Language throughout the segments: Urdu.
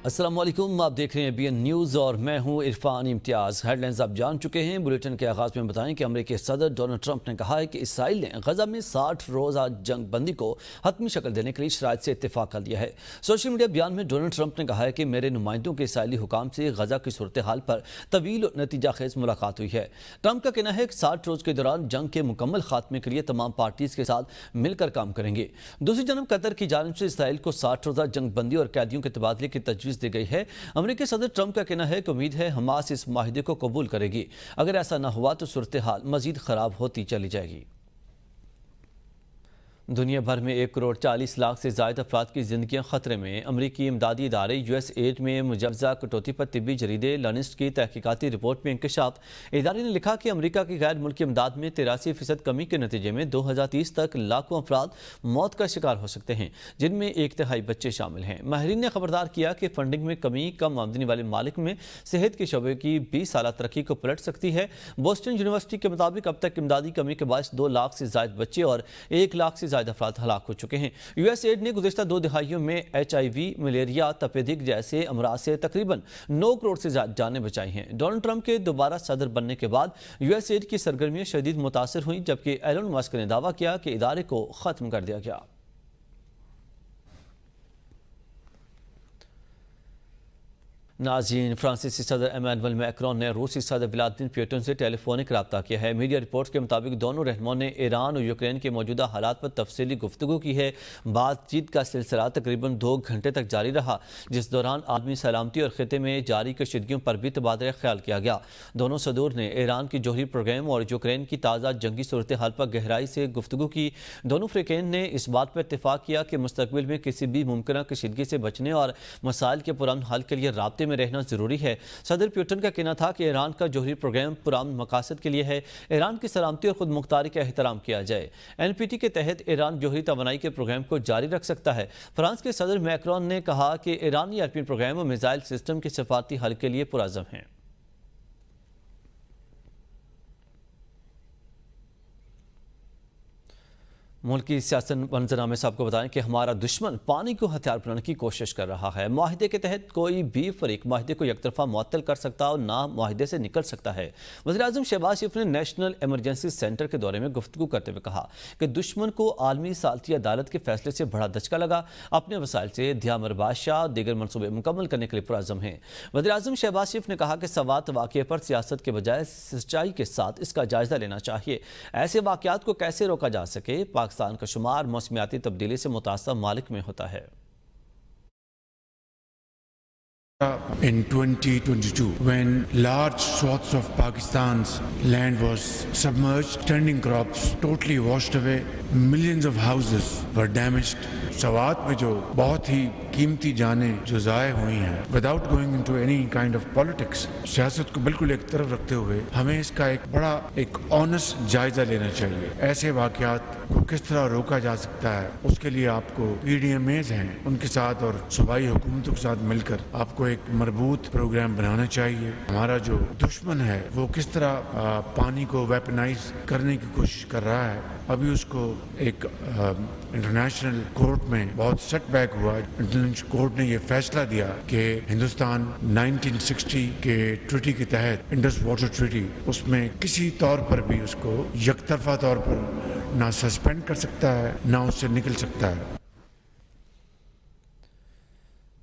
السلام علیکم، آپ دیکھ رہے ہیں BN نیوز اور میں ہوں عرفان امتیاز۔ ہیڈ لائنز آپ جان چکے ہیں۔ بلیٹن کے آغاز میں بتائیں کہ امریکی صدر ڈونلڈ ٹرمپ نے کہا ہے کہ اسرائیل نے غزہ میں 60 روزہ جنگ بندی کو حتمی شکل دینے کے لیے شرائط سے اتفاق کر لیا ہے۔ سوشل میڈیا بیان میں ڈونلڈ ٹرمپ نے کہا ہے کہ میرے نمائندوں کے اسرائیلی حکام سے غزہ کی صورتحال پر طویل اور نتیجہ خیز ملاقات ہوئی ہے۔ ٹرمپ کا کہنا ہے کہ 60 روز کے دوران جنگ کے مکمل خاتمے کے لیے تمام پارٹیز کے ساتھ مل کر کام کریں گے۔ دوسری جانب قطر کی جانب سے اسرائیل کو 60 روزہ جنگ بندی اور قیدیوں کے تبادلے کی تجویز دی گئی ہے۔ امریکی صدر ٹرمپ کا کہنا ہے کہ امید ہے حماس اس معاہدے کو قبول کرے گی۔ اگر ایسا نہ ہوا تو صورتحال مزید خراب ہوتی چلی جائے گی۔ دنیا بھر میں 1,40,00,000 سے زائد افراد کی زندگیاں خطرے میں۔ امریکی امدادی ادارے USAID میں مجوزہ کٹوتی پر طبی جریدے لانسٹ کی تحقیقاتی رپورٹ میں انکشاف۔ ادارے نے لکھا کہ امریکہ کی غیر ملکی امداد میں 83% کمی کے نتیجے میں 2030 تک لاکھوں افراد موت کا شکار ہو سکتے ہیں، جن میں 1/3 بچے شامل ہیں۔ ماہرین نے خبردار کیا کہ فنڈنگ میں کمی کم آمدنی والے ممالک میں صحت کے شعبے کی 20 سالہ ترقی کو پلٹ سکتی ہے۔ بوسٹن یونیورسٹی کے مطابق اب تک امدادی کمی کے باعث 2 لاکھ سے زائد بچے اور 1 لاکھ سے زائد افراد ہلاک ہو چکے ہیں۔ USAID نے گزشتہ 2 دہائیوں میں HIV، ملیریا، تپیدق جیسے امراض سے تقریباً 9 کروڑ سے زیادہ جانیں بچائی ہیں۔ ڈونلڈ ٹرمپ کے دوبارہ صدر بننے کے بعد USAID کی سرگرمیاں شدید متاثر ہوئیں، جبکہ ایلن مسک نے دعویٰ کیا کہ ادارے کو ختم کر دیا گیا۔ ناظرین، فرانسیسی صدر ایمانوئل میکرون نے روسی صدر ولادیمیر پوٹن سے ٹیلی فونک رابطہ کیا ہے۔ میڈیا رپورٹس کے مطابق دونوں رہنماؤں نے ایران اور یوکرین کے موجودہ حالات پر تفصیلی گفتگو کی ہے۔ بات چیت کا سلسلہ تقریباً 2 گھنٹے تک جاری رہا، جس دوران عالمی سلامتی اور خطے میں جاری کشیدگیوں پر بھی تبادلہ خیال کیا گیا۔ دونوں صدور نے ایران کی جوہری پروگرام اور یوکرین کی تازہ جنگی صورتحال پر گہرائی سے گفتگو کی۔ دونوں فریقین نے اس بات پر اتفاق کیا کہ مستقبل میں کسی بھی ممکنہ کشیدگی سے بچنے اور مسائل کے پرامن حل کے لیے رابطے میں رہنا ضروری ہے۔ صدر پوٹن کا کہنا تھا کہ ایران کا جوہری پروگرام پرامن مقاصد کے لیے ہے۔ ایران کی سلامتی اور خود مختاری کا احترام کیا جائے۔ NPT کے تحت ایران جوہری توانائی کے پروگرام کو جاری رکھ سکتا ہے۔ فرانس کے صدر میکرون نے کہا کہ ایرانی ایٹمی پروگرام اور میزائل سسٹم کے سفارتی حل کے لیے پرعزم ہیں۔ ملکی سیاست منظرنامے سے آپ کو بتائیں کہ ہمارا دشمن پانی کو ہتھیار بنانے کی کوشش کر رہا ہے۔ معاہدے کے تحت کوئی بھی فریق معاہدے کو یک طرفہ معطل کر سکتا اور نہ معاہدے سے نکل سکتا ہے۔ وزیراعظم شہباز شریف نے نیشنل ایمرجنسی سینٹر کے دورے میں گفتگو کرتے ہوئے کہا کہ دشمن کو عالمی ثالثی عدالت کے فیصلے سے بڑا دھچکا لگا، اپنے وسائل سے دھیامر بادشاہ دیگر منصوبے مکمل کرنے کے لیے پرعزم ہیں۔ وزیراعظم شہباز شریف نے کہا کہ سوات واقعے پر سیاست کے بجائے سچائی کے ساتھ اس کا جائزہ لینا چاہیے۔ ایسے واقعات کو کیسے روکا جا سکے؟ پاکستان کا شمار موسمیاتی تبدیلی سے متاثرہ ممالک میں ہوتا ہے۔ In 2022, when large swaths of Pakistan's land was submerged, standing crops totally washed away, millions of houses were damaged. Swat میں جو بہت ہی قیمتی جانیں جو ضائع ہوئی ہیں without going into any kind of politics, سیاست کو بالکل ایک طرف رکھتے ہوئے ہمیں اس کا ایک بڑا آنیسٹ جائزہ لینا چاہیے۔ ایسے واقعات کو کس طرح روکا جا سکتا ہے، اس کے لیے آپ کو PDMAs ہیں ان کے ساتھ اور صوبائی حکومتوں کے ساتھ مل کر آپ کو ایک مربوط پروگرام بنانا چاہیے۔ ہمارا جو دشمن ہے وہ کس طرح پانی کو ویپنائز کرنے کی کوشش کر رہا ہے، ابھی اس کو ایک انٹرنیشنل کورٹ میں بہت سیٹ بیک ہوا۔ انٹرنیشنل کورٹ نے یہ فیصلہ دیا کہ ہندوستان 1960 کے ٹریٹی کے تحت، انڈس واٹر ٹریٹی، اس میں کسی طور پر بھی اس کو یک طرفہ طور پر نہ سسپینڈ کر سکتا ہے نہ اس سے نکل سکتا ہے۔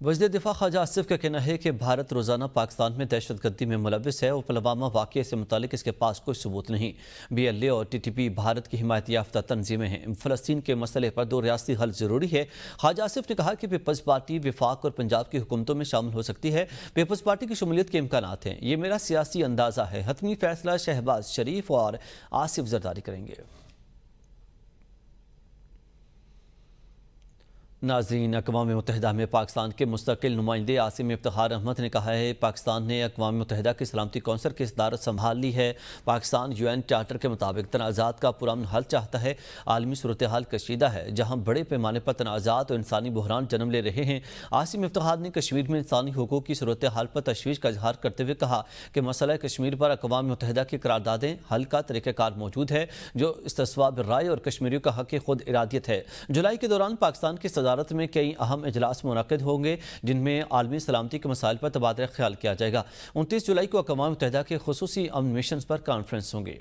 وزیر دفاع خواجہ آصف کا کہنا ہے کہ بھارت روزانہ پاکستان میں دہشت گردی میں ملوث ہے اور پلوامہ واقعے سے متعلق اس کے پاس کوئی ثبوت نہیں۔ BLA اور TTP بھارت کی حمایت یافتہ تنظیمیں ہیں۔ فلسطین کے مسئلے پر 2 ریاستی حل ضروری ہے۔ خواجہ آصف نے کہا کہ پیپلز پارٹی وفاق اور پنجاب کی حکومتوں میں شامل ہو سکتی ہے۔ پیپلز پارٹی کی شمولیت کے امکانات ہیں۔ یہ میرا سیاسی اندازہ ہے۔ حتمی فیصلہ شہباز شریف اور آصف زرداری کریں گے۔ ناظرین، اقوام متحدہ میں پاکستان کے مستقل نمائندے عاصم افتخار احمد نے کہا ہے پاکستان نے اقوام متحدہ کی سلامتی کونسل کی صدارت سنبھال لی ہے۔ پاکستان UN چارٹر کے مطابق تنازعات کا پرامن حل چاہتا ہے۔ عالمی صورتحال کشیدہ ہے جہاں بڑے پیمانے پر تنازعات اور انسانی بحران جنم لے رہے ہیں۔ عاصم افتخار نے کشمیر میں انسانی حقوق کی صورتحال پر تشویش کا اظہار کرتے ہوئے کہا کہ مسئلہ کشمیر پر اقوام متحدہ کی قراردادیں حل کا طریقہ کار موجود ہے جو استصواب رائے اور کشمیریوں کا حق خود ارادیت ہے۔ جولائی کے دوران پاکستان کی صدارت میں کئی اہم اجلاس منعقد ہوں گے جن میں عالمی سلامتی کے مسائل پر تبادلہ خیال کیا جائے گا۔ 29 جولائی کو اقوام متحدہ کے خصوصی امن مشن پر کانفرنس ہوں گے۔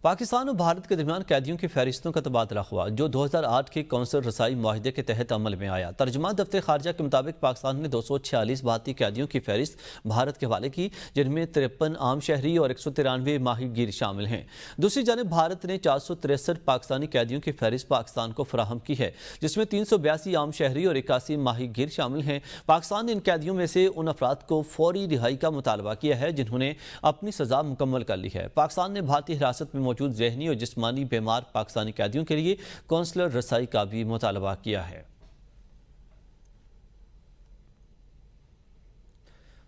پاکستان اور بھارت کے درمیان قیدیوں کی فہرستوں کا تبادلہ ہوا جو 2008 کے کونسل رسائی معاہدے کے تحت عمل میں آیا۔ ترجمان دفتر خارجہ کے مطابق پاکستان نے 246 بھارتی قیدیوں کی فہرست بھارت کے حوالے کی، جن میں 53 عام شہری اور 193 ماہی گیر شامل ہیں۔ دوسری جانب بھارت نے 463 پاکستانی قیدیوں کی فہرست پاکستان کو فراہم کی ہے، جس میں 382 عام شہری اور 81 ماہی گیر شامل ہیں۔ پاکستان نے ان قیدیوں میں سے ان افراد کو فوری رہائی کا مطالبہ کیا ہے جنہوں نے اپنی سزا مکمل کر لی ہے۔ پاکستان نے بھارتی حراست میں موجود ذہنی اور جسمانی بیمار پاکستانی قیدیوں کے لیے کونسلر رسائی کا بھی مطالبہ کیا ہے۔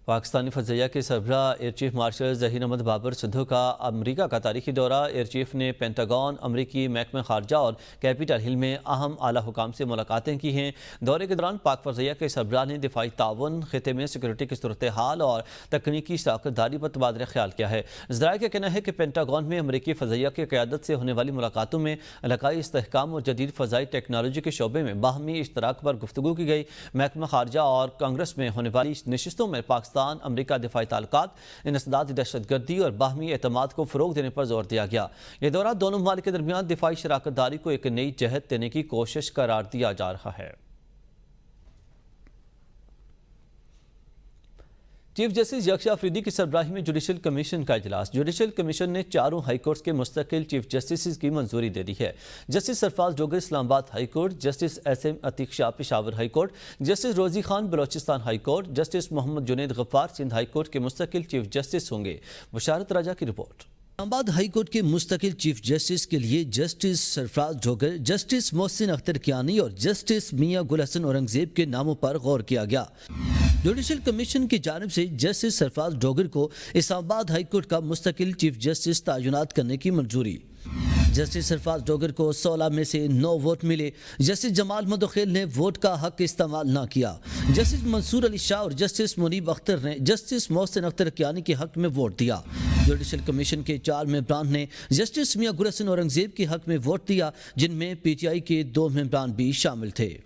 پاکستانی فضائیہ کے سربراہ air chief marshal Zaheer Ahmed Babar Sidhu کا امریکہ کا تاریخی دورہ۔ ایئر چیف نے پینٹاگون، امریکی محکمہ خارجہ اور کیپٹل ہل میں اہم اعلیٰ حکام سے ملاقاتیں کی ہیں۔ دورے کے دوران پاک فضائیہ کے سربراہ نے دفاعی تعاون، خطے میں سیکورٹی کی صورتحال اور تکنیکی شراکت داری پر تبادلہ خیال کیا ہے۔ ذرائع کا کہنا ہے کہ پینٹاگون میں امریکی فضائیہ کی قیادت سے ہونے والی ملاقاتوں میں علاقائی استحکام اور جدید فضائی ٹیکنالوجی کے شعبے میں باہمی اشتراک پر گفتگو کی گئی۔ محکمہ خارجہ اور کانگریس میں ہونے والی نشستوں میں پاکستان امریکہ دفاعی تعلقات، انسداد دہشت گردی اور باہمی اعتماد کو فروغ دینے پر زور دیا گیا۔ یہ دورہ دونوں ممالک کے درمیان دفاعی شراکت داری کو ایک نئی جہت دینے کی کوشش قرار دیا جا رہا ہے۔ چیف جسٹس یکشا افریدی کی سربراہی میں جوڈیشل کمیشن کا اجلاس۔ جوڈیشل کمیشن نے چاروں ہائی کورٹس کے مستقل چیف جسٹسز کی منظوری دے دی ہے۔ جسٹس سرفراز Dogar Islamabad high court, justice S M Atiq Shah Peshawar high court, justice Rozi Khan Balochistan high court, justice Muhammad Junaid Ghaffar Sindh high court کے مستقل چیف جسٹس ہوں گے۔ بشارت راجہ کی رپورٹ۔ اسلام آباد ہائی کورٹ کے مستقل چیف جسٹس کے لیے جسٹس سرفراز ڈوگر، جسٹس محسن اختر کیانی اور جسٹس میاں گل حسن اورنگزیب کے ناموں پر غور کیا گیا۔ جوڈیشل کمیشن کی جانب سے جسٹس سرفراز ڈوگر کو اسلام آباد ہائی کورٹ کا مستقل چیف جسٹس تعینات کرنے کی منظوری۔ جسٹس سرفراز ڈوگر کو 16 میں سے 9 ووٹ ملے۔ جسٹس جمال مدوخیل نے ووٹ کا حق استعمال نہ کیا۔ جسٹس منصور علی شاہ اور جسٹس منیب اختر نے جسٹس محسن اختر کیانی کے حق میں ووٹ دیا۔ جوڈیشل کمیشن کے 4 ممبران نے جسٹس میاں گل حسن اورنگزیب کے حق میں ووٹ دیا، جن میں پی ٹی آئی کے 2 ممبران بھی شامل تھے۔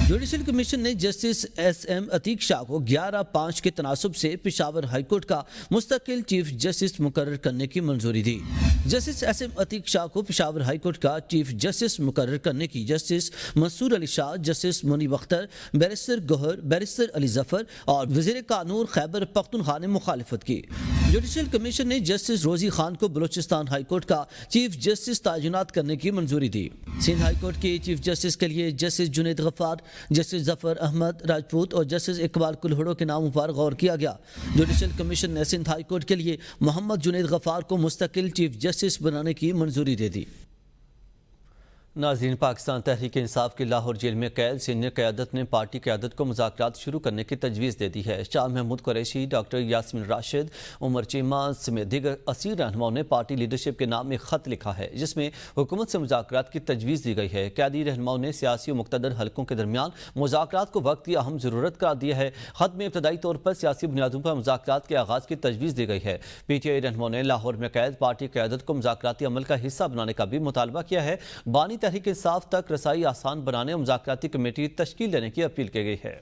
جوڈیشل کمیشن نے جسٹس ایس ایم عتیق شاہ کو 11-5 کے تناسب سے پشاور ہائی کورٹ کا مستقل چیف جسٹس مقرر کرنے کی منظوری دی۔ جسٹس ایس ایم عتیق شاہ کو پشاور ہائی کورٹ کا چیف جسٹس مقرر کرنے کی جسٹس منصور علی شاہ، جسٹس منیب اختر، بیرسٹر گوہر، بیرسٹر علی ظفر اور وزیر قانون خیبر پختونخوا نے مخالفت کی۔ جوڈیشل کمیشن نے جسٹس روزی خان کو بلوچستان ہائی کورٹ کا چیف جسٹس تعینات کرنے کی منظوری دی۔ سندھ ہائی کورٹ کے چیف جسٹس کے لیے جسٹس جنید غفار، جسٹس ظفر احمد راجپوت اور جسٹس اقبال کلہوڑو کے ناموں پر غور کیا گیا۔ جوڈیشل کمیشن نے سندھ ہائی کورٹ کے لیے محمد جنید غفار کو مستقل چیف جسٹس بنانے کی منظوری دے دی۔ ناظرین، پاکستان تحریک انصاف کی لاہور جیل میں قید سینئر قیادت نے پارٹی قیادت کو مذاکرات شروع کرنے کی تجویز دے دی ہے۔ شاہ محمود قریشی، ڈاکٹر یاسمین راشد، عمر چیمہ سمیت دیگر اسیر رہنماؤں نے پارٹی لیڈرشپ کے نام ایک خط لکھا ہے جس میں حکومت سے مذاکرات کی تجویز دی گئی ہے۔ قیادی رہنماؤں نے سیاسی و مقتدر حلقوں کے درمیان مذاکرات کو وقت کی اہم ضرورت قرار دیا ہے۔ خط میں ابتدائی طور پر سیاسی بنیادوں پر مذاکرات کے آغاز کی تجویز دی گئی ہے۔ پی ٹی آئی رہنماؤں نے لاہور میں قید پارٹی قیادت کو مذاکراتی عمل کا حصہ بنانے کا بھی مطالبہ کیا ہے۔ بانی تحریک انصاف تک رسائی آسان بنانے اور مذاکراتی کمیٹی تشکیل دینے کی اپیل کی گئی ہے۔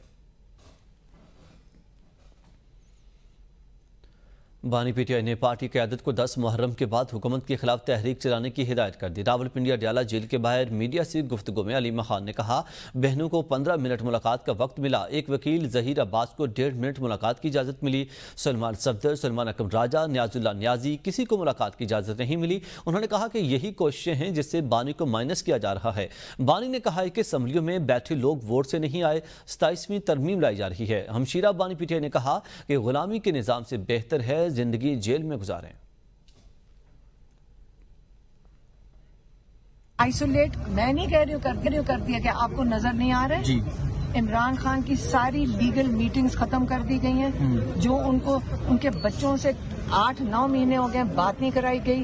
بانی پی ٹی آئی نے پارٹی قیادت کو 10 محرم کے بعد حکومت کے خلاف تحریک چلانے کی ہدایت کر دی۔ راولپنڈی اڈیالہ جیل کے باہر میڈیا سے گفتگو میں علیمہ خان نے کہا، بہنوں کو 15 منٹ ملاقات کا وقت ملا۔ ایک وکیل ظہیر عباس کو 1.5 منٹ ملاقات کی اجازت ملی۔ سلمان صفدر، سلمان اکرم راجہ، نیاز اللہ نیازی، کسی کو ملاقات کی اجازت نہیں ملی۔ انہوں نے کہا کہ یہی کوششیں ہیں جس سے بانی کو مائنس کیا جا رہا ہے۔ بانی نے کہا ہے کہ اسمبلیوں میں بیٹھے لوگ ووٹ سے نہیں آئے، 27ویں ترمیم لائی جا رہی ہے۔ ہمشیرہ بانی پی ٹی آئی نے کہا کہ غلامی کے نظام سے بہتر ہے زندگی جیل میں گزاریں۔ آئسولیٹ میں نہیں کہہ رہی ہوں کر دیا کہ آپ کو نظر نہیں آ رہا ہے جی۔ عمران خان کی ساری لیگل میٹنگز ختم کر دی گئی ہیں، جو ان کے بچوں سے 8-9 مہینے ہو گئے بات نہیں کرائی گئی،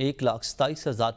1,27,000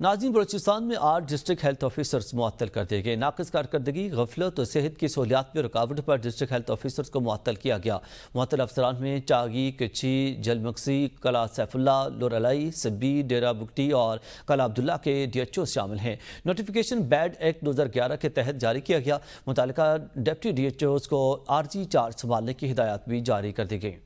ناظرین، بلوچستان میں 8 ڈسٹرکٹ ہیلتھ آفیسرز معطل کر دیے گئے۔ ناقص کارکردگی، غفلت اور صحت کی سہولیات میں رکاوٹ پر ڈسٹرکٹ ہیلتھ آفیسرز کو معطل کیا گیا۔ معطل افسران میں چاگی، کچھی، جلمکسی، کلا سیف اللہ، لورالائی، سبی، ڈیرہ بگٹی اور کلا عبداللہ کے ڈی ایچ او شامل ہیں۔ نوٹیفیکیشن بیڈ ایکٹ 2011 کے تحت جاری کیا گیا۔ متعلقہ ڈپٹی ڈی ایچ اوز کو عارضی چارج سنبھالنے کی ہدایات بھی جاری کر دی گئی۔